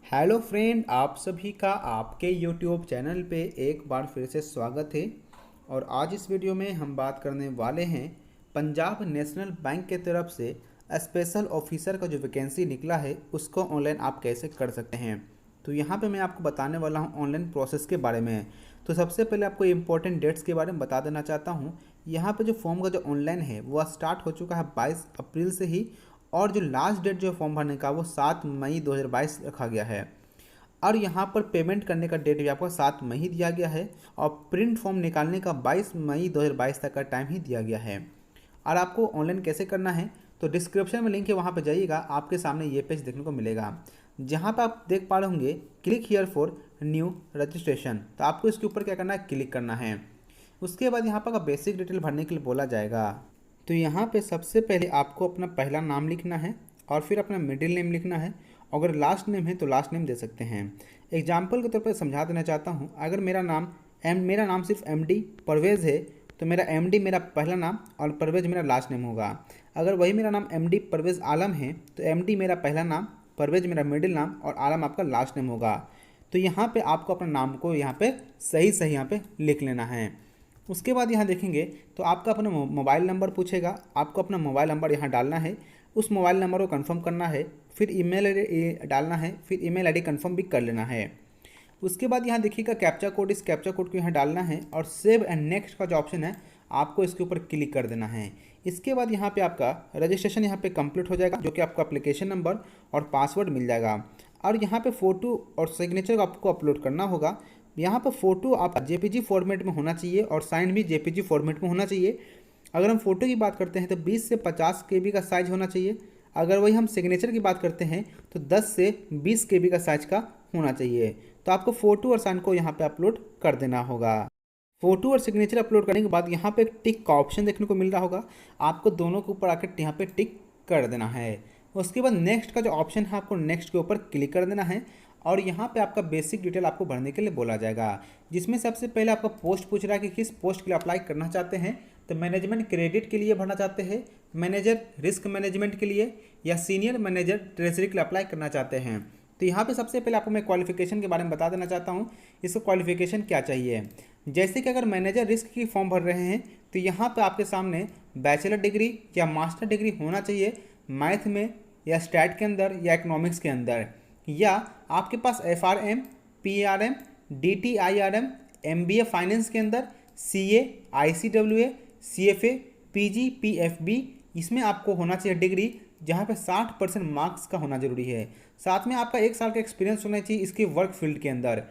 Hello friend, आप सभी का आपके यूट्यूब चैनल पे एक बार फिर से स्वागत है। और आज इस वीडियो में हम बात करने वाले हैं पंजाब नेशनल बैंक के तरफ से स्पेशल ऑफिसर का जो वैकेंसी निकला है उसको ऑनलाइन आप कैसे कर सकते हैं। तो यहाँ पे मैं आपको बताने वाला हूँ ऑनलाइन प्रोसेस के बारे में। तो सबसे पहले आपको इम्पोर्टेंट डेट्स के बारे में बता देना चाहता हूँ। यहाँ पे जो फॉर्म का जो ऑनलाइन है वो स्टार्ट हो चुका है 22 अप्रैल से ही, और जो लास्ट डेट जो फॉर्म भरने का वो 7 मई 2022 रखा गया है। और यहाँ पर पेमेंट करने का डेट भी आपको 7 मई ही दिया गया है, और प्रिंट फॉर्म निकालने का 22 मई 2022 तक का टाइम ही दिया गया है। और आपको ऑनलाइन कैसे करना है तो डिस्क्रिप्शन में लिंक है, वहाँ पर जाइएगा, आपके सामने ये पेज देखने को मिलेगा जहाँ पर आप देख पा रहे होंगे click here for new registration. तो आपको इसके ऊपर क्या करना है, क्लिक करना है। उसके बाद यहाँ पर बेसिक डिटेल भरने के लिए बोला जाएगा। तो यहाँ पे सबसे पहले आपको अपना पहला नाम लिखना है और फिर अपना मिडिल नेम लिखना है। अगर लास्ट नेम है तो लास्ट नेम दे सकते हैं। एग्जाम्पल के तौर पर समझा देना चाहता हूँ, अगर मेरा नाम सिर्फ एमडी परवेज़ है तो मेरा एमडी मेरा पहला नाम और परवेज़ मेरा लास्ट नेम होगा। अगर वही मेरा नाम एमडी परवेज़ आलम है तो एमडी मेरा पहला नाम, परवेज़ मेरा मिडिल नाम और आलम आपका लास्ट नेम होगा। तो यहाँ पे आपको अपना नाम को यहाँ पे सही सही यहाँ पे लिख लेना है। उसके बाद यहाँ देखेंगे तो आपका अपना मोबाइल नंबर पूछेगा, आपको अपना मोबाइल नंबर यहाँ डालना है। उस मोबाइल नंबर को कंफर्म करना है, फिर ईमेल आईडी डालना है, फिर ईमेल आईडी कंफर्म भी कर लेना है। उसके बाद यहाँ देखिएगा कैप्चा कोड, इस कैप्चा कोड को यहाँ डालना है और सेव एंड नेक्स्ट का जो ऑप्शन है आपको इसके ऊपर क्लिक कर देना है। इसके बाद यहाँ पे आपका रजिस्ट्रेशन यहाँ पे कंप्लीट हो जाएगा, जो कि आपको एप्लीकेशन नंबर और पासवर्ड मिल जाएगा। और यहाँ पे फ़ोटो और सिग्नेचर आपको अपलोड करना होगा। यहाँ पर फ़ोटो आप जेपीजी फॉर्मेट में होना चाहिए और साइन भी जेपीजी फॉर्मेट में होना चाहिए। अगर हम फ़ोटो की बात करते हैं तो 20 से 50 केबी का साइज़ होना चाहिए। अगर वही हम सिग्नेचर की बात करते हैं तो 10 से 20 केबी का साइज़ का होना चाहिए। तो आपको फ़ोटो और साइन को यहाँ पे अपलोड कर देना होगा। फ़ोटो और सिग्नेचर अपलोड करने के बाद यहाँ पे एक टिक का ऑप्शन देखने को मिल रहा होगा, आपको दोनों के ऊपर आकर यहाँ पे टिक कर देना है। उसके बाद नेक्स्ट का जो ऑप्शन है आपको नेक्स्ट के ऊपर क्लिक कर देना है। और यहाँ पे आपका बेसिक डिटेल आपको भरने के लिए बोला जाएगा, जिसमें सबसे पहले आपका पोस्ट पूछ रहा है कि किस पोस्ट के लिए अप्लाई करना चाहते हैं। तो मैनेजमेंट क्रेडिट के लिए भरना चाहते हैं, मैनेजर रिस्क मैनेजमेंट के लिए, या सीनियर मैनेजर ट्रेजरी के लिए अप्लाई करना चाहते हैं। तो यहाँ पे सबसे पहले आपको मैं क्वालिफिकेशन के बारे में बता देना चाहता हूँ, इसको क्वालिफिकेशन क्या चाहिए। जैसे कि अगर मैनेजर रिस्क की फॉर्म भर रहे हैं तो यहाँ पे आपके सामने बैचलर डिग्री या मास्टर डिग्री होना चाहिए, मैथ में या स्टैट के अंदर या इकोनॉमिक्स के अंदर, या आपके पास FRM, PRM, DTIRM, MBA finance के अंदर, CA, ICWA, CFA, PG, PFB, इसमें आपको होना चाहिए डिग्री जहाँ पे 60% मार्क्स का होना जरूरी है। साथ में आपका 1 साल का एक्सपीरियंस होना चाहिए इसके वर्क फील्ड के अंदर।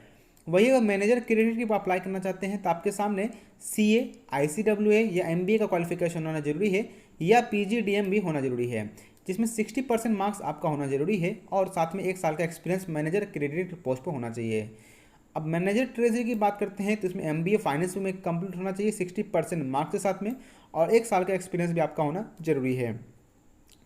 वही अगर मैनेजर क्रेडिट की अप्लाई करना चाहते हैं तो आपके सामने CA, ICWA या MBA का क्वालिफिकेशन होना जरूरी है, या PGDM भी होना जरूरी है, जिसमें 60% मार्क्स आपका होना जरूरी है, और साथ में 1 साल का एक्सपीरियंस मैनेजर क्रेडिट पोस्ट पर होना चाहिए। अब मैनेजर ट्रेजरी की बात करते हैं तो इसमें MBA फाइनेंस में कंप्लीट होना चाहिए 60% मार्क्स के साथ में, और 1 साल का एक्सपीरियंस भी आपका होना जरूरी है।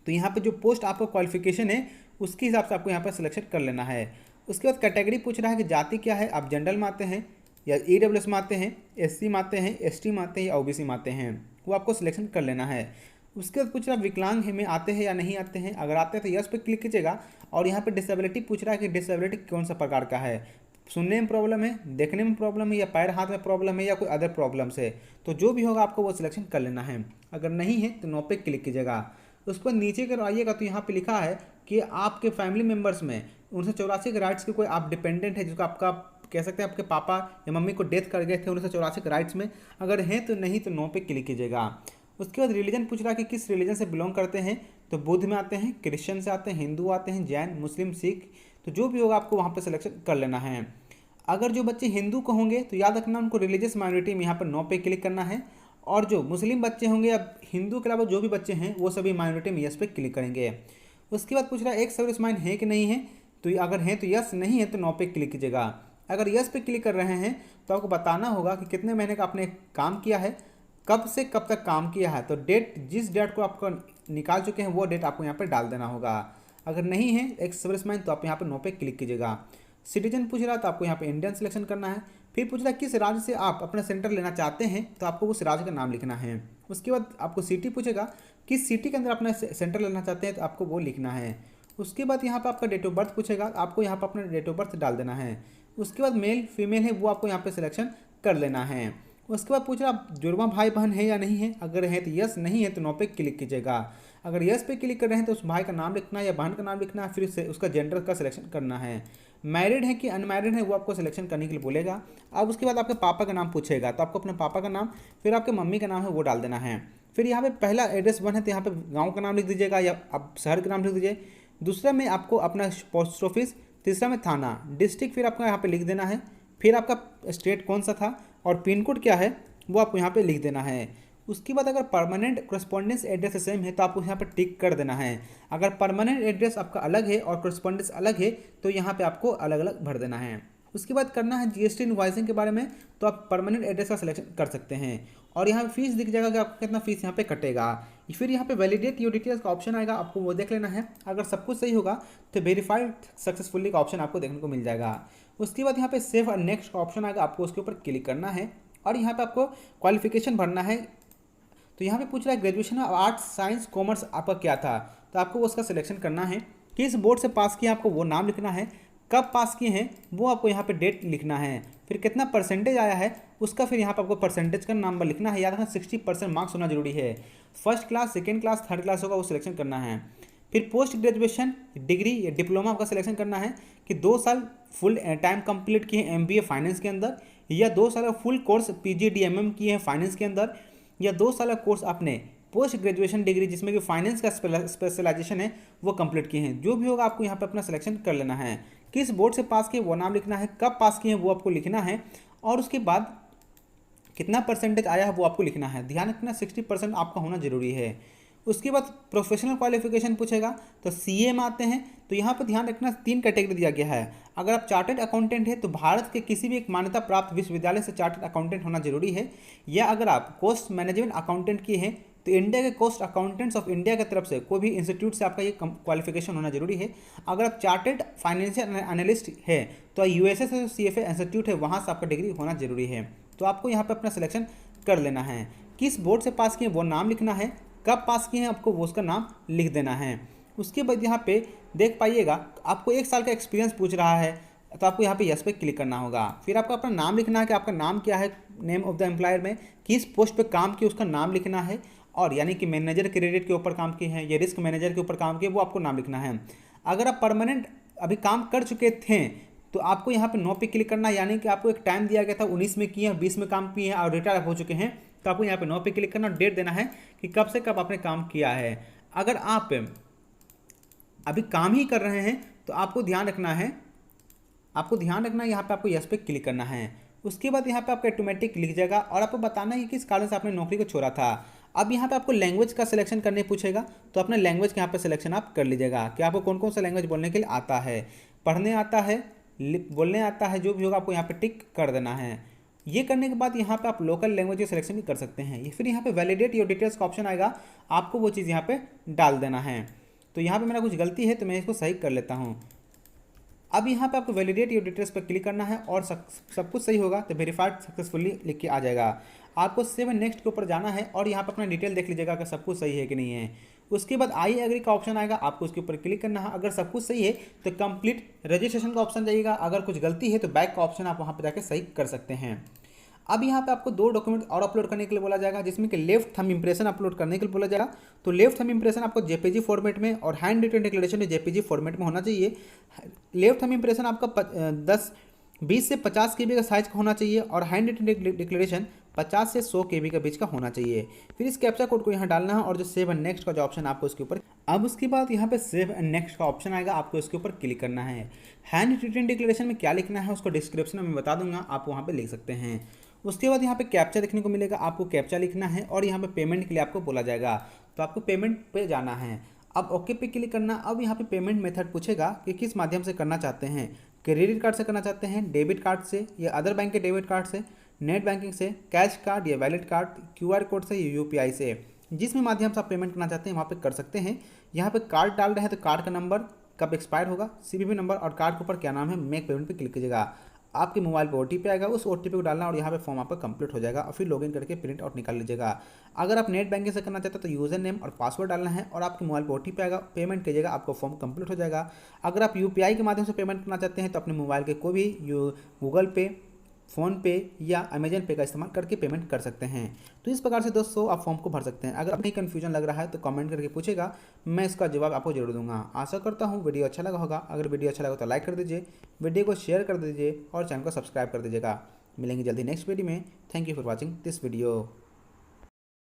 तो यहाँ पे जो पोस्ट आपका क्वालिफिकेशन है उसके हिसाब से आपको यहाँ पर सिलेक्शन कर लेना है। उसके बाद कैटेगरी पूछ रहा है कि जाति क्या है, आप जनरल में आते हैं या EWS में आते हैं, SC में आते हैं, ST में आते हैं या OBC में आते हैं, वो आपको सिलेक्शन कर लेना है। उसके बाद पूछ रहा है विकलांग में आते हैं या नहीं आते हैं, अगर आते हैं तो यस पे क्लिक कीजिएगा। और यहाँ पे डिसेबिलिटी पूछ रहा है कि डिसेबिलिटी कौन सा प्रकार का है, सुनने में प्रॉब्लम है, देखने में प्रॉब्लम है, या पैर हाथ में प्रॉब्लम है, या कोई अदर प्रॉब्लम्स है, तो जो भी होगा आपको वो सिलेक्शन कर लेना है। अगर नहीं है तो नो पे क्लिक कीजिएगा। उस पर नीचे अगर आइएगा तो यहाँ पे लिखा है कि आपके फैमिली मेम्बर्स में 1984 के राइट्स के कोई आप डिपेंडेंट है, जिसको आपका कह सकते हैं आपके पापा या मम्मी को डेथ कर गए थे 1984 के राइट्स में, अगर हैं तो नहीं तो नो पे क्लिक कीजिएगा। उसके बाद रिलीजन पूछ रहा है कि किस रिलीजन से बिलोंग करते हैं, तो बुद्ध में आते हैं, क्रिश्चियन से आते हैं, हिंदू आते हैं, जैन, मुस्लिम, सिख, तो जो भी होगा आपको वहाँ पर सिलेक्शन कर लेना है। अगर जो बच्चे हिंदू को होंगे तो याद रखना उनको रिलीजियस माइनॉरिटी में यहाँ पर नो पे क्लिक करना है, और जो मुस्लिम बच्चे होंगे या हिंदू के अलावा जो भी बच्चे हैं वो सभी माइनॉरिटी में यस पे क्लिक करेंगे। उसके बाद पूछ रहा है एक सर्विसमैन है कि नहीं है, तो अगर है तो यस, नहीं है तो नो पे क्लिक कीजिएगा। अगर यस पे क्लिक कर रहे हैं तो आपको बताना होगा कि कितने महीने का आपने काम किया है, कब से कब तक काम किया है, तो डेट जिस डेट को आपको निकाल चुके हैं वो डेट आपको यहाँ पर डाल देना होगा। अगर नहीं है एक्स सर्विसमैन तो आप यहाँ पर नो पे क्लिक कीजिएगा। सिटीजन पूछ रहा है तो आपको यहाँ पे इंडियन सिलेक्शन करना है। फिर पूछ रहा है किस राज्य से आप अपना सेंटर लेना चाहते हैं, तो आपको उस राज्य का नाम लिखना है। उसके बाद आपको सिटी पूछेगा, किस सिटी के अंदर अपना सेंटर लेना चाहते हैं, तो आपको वो लिखना है। उसके बाद यहाँ पे आपका डेट ऑफ बर्थ पूछेगा, आपको यहाँ पे अपना डेट ऑफ बर्थ डाल देना है। उसके बाद मेल फीमेल है वो आपको यहाँ पे सिलेक्शन कर लेना है। उसके बाद पूछ रहा आप जुड़वा भाई बहन है या नहीं है, अगर है तो यस, नहीं है तो नो पे क्लिक कीजिएगा। अगर यस पे क्लिक कर रहे हैं तो उस भाई का नाम लिखना है या बहन का नाम लिखना है, फिर उसका जेंडर का सिलेक्शन करना है। मैरिड है कि अनमैरिड है वो आपको सिलेक्शन करने के लिए बोलेगा। अब उसके बाद आपके पापा का नाम पूछेगा, तो आपको अपने पापा का नाम फिर आपके मम्मी का नाम है वो डाल देना है। फिर यहाँ पे पहला एड्रेस वन है तो यहाँ पे गाँव का नाम लिख दीजिएगा या आप शहर का नाम लिख दीजिए। दूसरा में आपको अपना पोस्ट ऑफिस, तीसरा में थाना, डिस्ट्रिक्ट फिर आपका यहाँ पे लिख देना है। फिर आपका स्टेट कौन सा था और पिन कोड क्या है वो आपको यहाँ पे लिख देना है। उसके बाद अगर परमानेंट करस्पॉन्डेंस एड्रेस सेम है तो आपको यहाँ पे टिक कर देना है। अगर परमानेंट एड्रेस आपका अलग है और करस्पॉन्डेंस अलग है तो यहाँ पे आपको अलग अलग भर देना है। उसके बाद करना है जीएसटी इनवॉइसिंग के बारे में, तो आप परमानेंट एड्रेस का सिलेक्शन कर सकते हैं और यहाँ पे फीस दिख जाएगा कि आपको कितना फीस यहाँ पे कटेगा। फिर यहाँ पे वैलिडेट योर डिटेल्स का ऑप्शन आएगा, आपको वो देख लेना है। अगर सब कुछ सही होगा तो वेरीफाइड सक्सेसफुली का ऑप्शन आपको देखने को मिल जाएगा। उसके बाद यहाँ पे सेव और नेक्स्ट का ऑप्शन आएगा, आपको उसके ऊपर क्लिक करना है और यहाँ पे आपको क्वालिफिकेशन भरना है। तो यहाँ पे पूछ रहा है graduation of arts science commerce आपका क्या था, तो आपको उसका सिलेक्शन करना है। किस बोर्ड से पास किया आपको वो नाम लिखना है, कब पास किए हैं वो आपको यहाँ पे डेट लिखना है, फिर कितना परसेंटेज आया है उसका फिर यहाँ पे आपको परसेंटेज का नंबर लिखना है। याद रखना 60% मार्क्स होना जरूरी है। First class, second class, third class होगा वो सिलेक्शन करना है। फिर पोस्ट ग्रेजुएशन डिग्री या डिप्लोमा आपका सिलेक्शन करना है कि 2 साल फुल टाइम कंप्लीट किए हैं MBA फाइनेंस के अंदर, या 2 साल फुल कोर्स PGDMM किए हैं फाइनेंस के अंदर, या 2 साल का कोर्स आपने पोस्ट ग्रेजुएशन डिग्री जिसमें कि फाइनेंस का स्पेशलाइजेशन है वो कंप्लीट किए हैं। जो भी होगा आपको यहाँ पे अपना सिलेक्शन कर लेना है। किस बोर्ड से पास किए वो नाम लिखना है, कब पास किए हैं वो आपको लिखना है और उसके बाद कितना परसेंटेज आया है वो आपको लिखना है। ध्यान रखना 60% आपका होना जरूरी है। उसके बाद प्रोफेशनल क्वालिफिकेशन पूछेगा, तो CA में आते हैं। तो यहाँ पर ध्यान रखना 3 कैटेगरी दिया गया है। अगर आप चार्टर्ड अकाउंटेंट है तो भारत के किसी भी एक मान्यता प्राप्त विश्वविद्यालय से चार्टर्ड अकाउंटेंट होना जरूरी है, या अगर आप कोस्ट मैनेजमेंट अकाउंटेंट किए हैं तो इंडिया के कोस्ट अकाउंटेंट्स ऑफ इंडिया की तरफ से कोई भी इंस्टीट्यूट से आपका ये क्वालिफिकेशन होना जरूरी है। अगर आप चार्टर्ड फाइनेंशियल एनालिस्ट है तो USA से CFA इंस्टीट्यूट है वहाँ से आपका डिग्री होना जरूरी है। तो आपको यहाँ पर अपना सिलेक्शन कर लेना है। किस बोर्ड से पास किए वो नाम लिखना है, कब पास किए हैं आपको वो उसका नाम लिख देना है। उसके बाद यहाँ पे देख पाइएगा आपको 1 साल का एक्सपीरियंस पूछ रहा है, तो आपको यहाँ पे यस पे क्लिक करना होगा। फिर आपको अपना नाम लिखना है कि आपका नाम क्या है, नेम ऑफ द एम्प्लॉयर में किस पोस्ट पे काम किए उसका नाम लिखना है, और यानी कि मैनेजर क्रेडिट के ऊपर काम किए हैं या रिस्क मैनेजर के ऊपर काम किए वो आपको नाम लिखना है। अगर आप परमानेंट अभी काम कर चुके थे तो आपको यहाँ पे नो पे क्लिक करना है, यानी कि आपको एक टाइम दिया गया था 19 में किए हैं, 20 में काम किए हैं और रिटायर हो चुके हैं, तो आपको यहाँ पे नो पे क्लिक करना और डेट देना है कि कब से कब आपने काम किया है। अगर आप अभी काम ही कर रहे हैं तो आपको ध्यान रखना है यहाँ पे आपको यस पे क्लिक करना है। उसके बाद यहाँ पे आपका ऑटोमेटिक लिख जाएगा और आपको बताना है कि किस कारण से आपने नौकरी को छोड़ा था। अब यहाँ पे आपको लैंग्वेज का सिलेक्शन करने पूछेगा, तो अपने लैंग्वेज के यहाँ पे सिलेक्शन आप कर लीजिएगा कि आपको कौन कौन सा लैंग्वेज बोलने के लिए आता है, पढ़ने आता है, बोलने आता है, जो भी होगा आपको यहाँ पे टिक कर देना है। ये करने के बाद यहाँ पे आप लोकल लैंग्वेज का सिलेक्शन भी कर सकते हैं। ये फिर यहाँ पे वैलिडेट योर डिटेल्स का ऑप्शन आएगा, आपको वो चीज़ यहाँ पे डाल देना है। तो यहाँ पे मेरा कुछ गलती है तो मैं इसको सही कर लेता हूँ। अब यहाँ पे आपको वैलिडेट योर डिटेल्स पर क्लिक करना है और सब कुछ सही होगा तो वेरीफाइड सक्सेसफुली लिख के आ जाएगा। आपको सेव नेक्स्ट के ऊपर जाना है और यहाँ पे अपना डिटेल देख लीजिएगा कि सब कुछ सही है कि नहीं है। उसके बाद आई एग्री का ऑप्शन आएगा, आपको उसके ऊपर क्लिक करना है। अगर सब कुछ सही है तो कंप्लीट रजिस्ट्रेशन का ऑप्शन जाइएगा, अगर कुछ गलती है तो बैक का ऑप्शन आप वहाँ पर जाकर सही कर सकते हैं। अब यहाँ पे आपको 2 डॉक्यूमेंट और अपलोड करने के लिए बोला जाएगा, जिसमें कि लेफ्ट थंब इंप्रेशन अपलोड करने के लिए बोला जाएगा। तो लेफ्ट थंब इंप्रेशन आपको JPG फॉर्मेट में और handwritten declaration JPG format में होना चाहिए। लेफ्ट थंब इंप्रेशन आपका 20 से 50 KB का साइज का होना चाहिए और हैंड रिटन डिक्लेरेशन 50 से 100 KB के बीच का होना चाहिए। फिर इस कैप्चा कोड को यहाँ डालना है और जो सेव एंड नेक्स्ट का जो ऑप्शन आपको उसके ऊपर, अब उसके बाद यहाँ पे सेव एंड नेक्स्ट का ऑप्शन आएगा, आपको इसके ऊपर क्लिक करना है। हैंड रिटन डिक्लेरेशन में क्या लिखना है उसको डिस्क्रिप्शन में बता दूंगा, आप वहाँ पे लिख सकते हैं। उसके बाद यहाँ पे कैप्चा देखने को मिलेगा, आपको कैप्चा लिखना है और यहाँ पे पेमेंट के लिए आपको बोला जाएगा, तो आपको पेमेंट पे जाना है। अब ओके पे क्लिक करना। अब यहाँ पे पेमेंट मेथड पूछेगा कि किस माध्यम से करना चाहते हैं, क्रेडिट कार्ड से करना चाहते हैं, डेबिट कार्ड से या अदर बैंक के डेबिट कार्ड से, नेट बैंकिंग से, कैश कार्ड या वैलेट कार्ड, QR कोड से या UPI से। जिसमें माध्यम से आप पेमेंट करना चाहते हैं वहाँ पे कर सकते हैं। यहाँ पे कार्ड डाल रहे हैं तो कार्ड का नंबर कब एक्सपायर होगा, CVV नंबर और कार्ड के ऊपर क्या नाम है, मेक पेमेंट पे क्लिक कीजिएगा। आपके मोबाइल पे ओटीपी आएगा, उस ओटीपी को डालना और यहाँ पे फॉर्म आपका कंप्लीट हो जाएगा और फिर लॉगिन करके प्रिंट आउट निकाल लीजिएगा। अगर आप नेट बैंकिंग से करना चाहते हैं तो यूज़र नेम और पासवर्ड डालना है और आपके मोबाइल पे ओटीपी आएगा, पेमेंट कीजिएगा, आपका फॉर्म कंप्लीट हो जाएगा। अगर आप यूपीआई के माध्यम से पेमेंट करना चाहते हैं तो अपने मोबाइल के कोई भी गूगल पे, फ़ोनपे या अमेजन पे का इस्तेमाल करके पेमेंट कर सकते हैं। तो इस प्रकार से दोस्तों आप फॉर्म को भर सकते हैं। अगर आपको कन्फ्यूजन लग रहा है तो कमेंट करके पूछेगा, मैं इसका जवाब आपको जरूर दूंगा। आशा करता हूँ वीडियो अच्छा लगा होगा। अगर वीडियो अच्छा लगा तो लाइक कर दीजिए, वीडियो को शेयर कर दीजिए और चैनल को सब्सक्राइब कर दीजिएगा। मिलेंगे जल्दी नेक्स्ट वीडियो में। Thank you for watching this video.